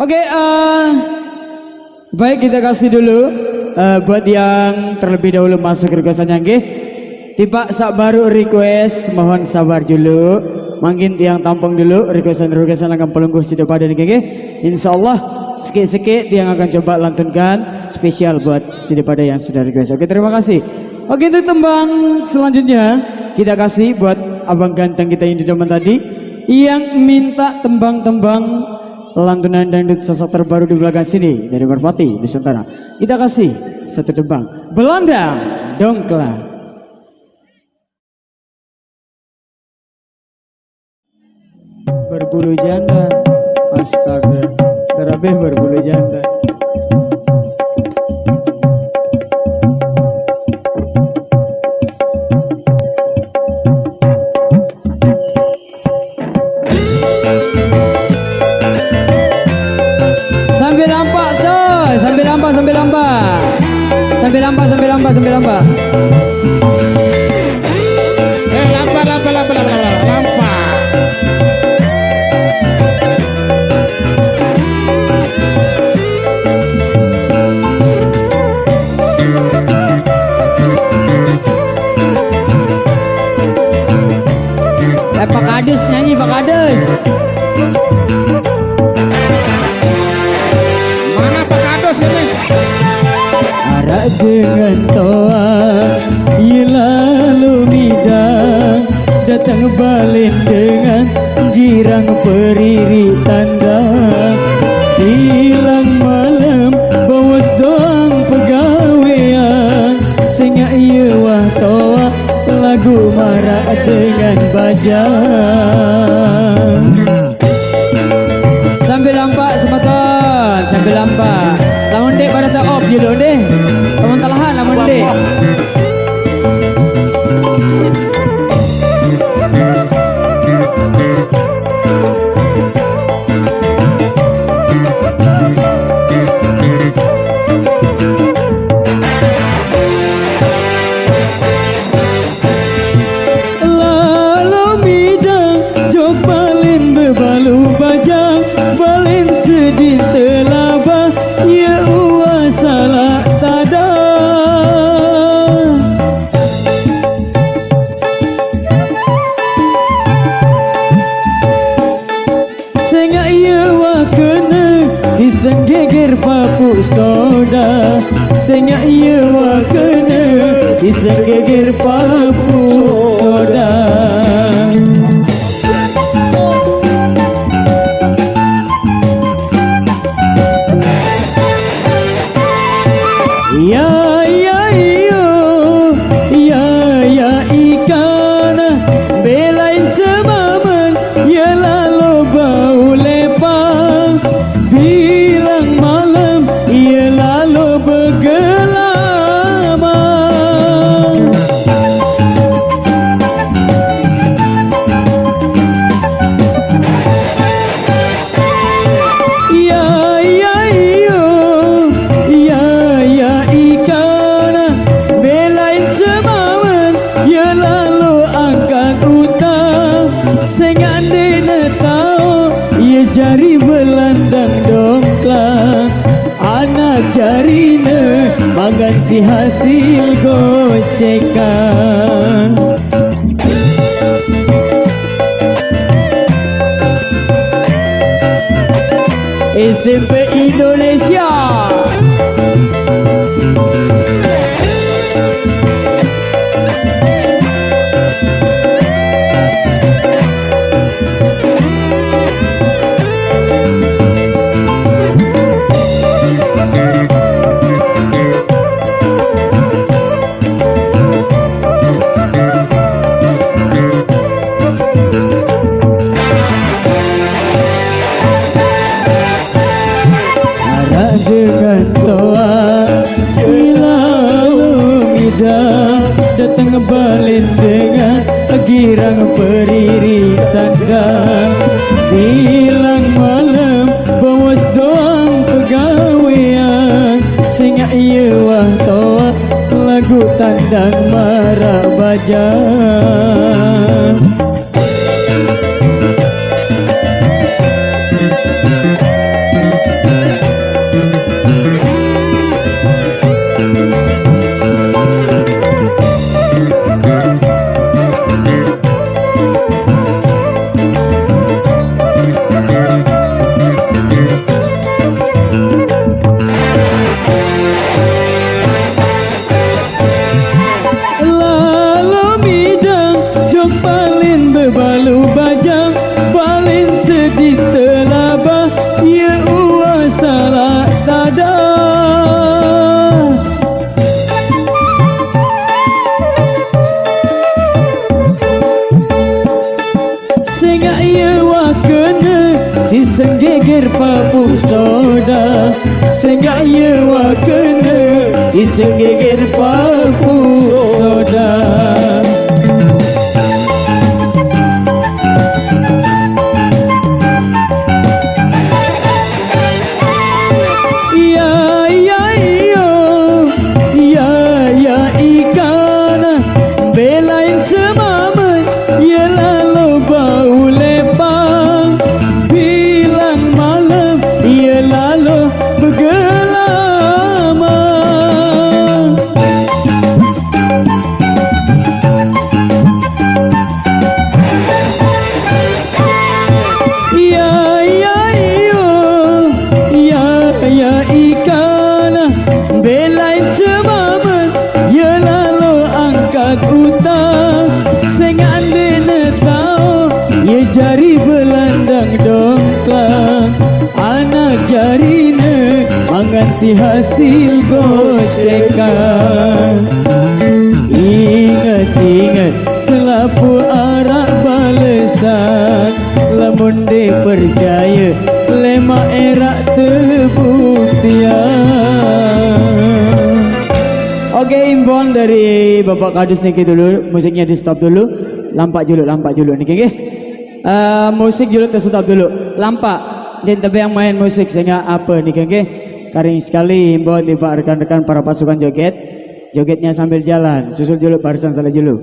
Oke, baik kita kasih dulu buat yang terlebih dahulu masuk requestannya nggih. Tiba sak baru request, mohon sabar dulu. Mungkin tiang tampung dulu requestan akan pelungguh sido pada nggih. Insyaallah sikit-sikit tiang akan coba lantunkan spesial buat sido pada yang sudah request. Oke, terima kasih. Oke, itu tembang selanjutnya kita kasih buat abang ganteng kita yang di depan tadi yang minta tembang-tembang lantunan dangdut sosok terbaru di belakang sini dari Merpati Nusantara. Kita kasih satu tembang Belanda Dongkla. Berbulu janda, astaga, terlebih berbulu janda. Sambil lampak coy, sambil lampak. Lampak. Pak Kades nyanyi, Pak Kades. Mana Pak Kades ini? Arak dengan toa, lalu bidang datang balik dengan girang periri tanda. Hilang malam bawas doang pegawaian, sehingga iya wah toa lagu marak dengan bajang. Sambil lampak sematan, sambil lampak. Lamun dek pada tak op dulu deh. Lamun talahan lamun dek. Lalu midang jok balin bebalu bajang, balin sedih telabah, ya uwa salah tada. Sehingga ia wah kena sisang geger papu soda. Sehingga ia wah kena sisang geger papu soda. Ya ikan belain semaman, ya lalu bau lepang. Bilang malam, ya lalu bergelaman. Ya ikan belain semawan, ya lalu angkat utang. Sengandina tahu, ya jari belandang dongkla. Anak jarina makan si hasil gocekan. SMP Indonesia. Dengan toa lalu midang datang balin dengan girang periri tanda. Bilang malam bawas doang pegawaian, sehingga iya wah toa lagu tandang marah bajang. gigir papuk soda sehingga ia wakena iseng gigir papuk soda. Belain semamen ya lalu bau lepang, bilang malam ya lalu bergelama. Ya ikan belain semamen ya lalu angkat utang sehingga anda tahu ya jari belandang dongklang anak jarine mangan si hasil gocekan. Ingat selapu arak balesan lamun de percaya lema erak terbuktian. Oke, imbon dari Bapak Kadus niki dulu, musiknya di stop dulu. Lampak juluk niki nggih. Musik juluk stop dulu. Lampak dan tapi yang main musik sehingga apa niki nggih. Karing sekali imbon di rekan-rekan para pasukan joget. Jogetnya sambil jalan, susul juluk barisan salah juluk.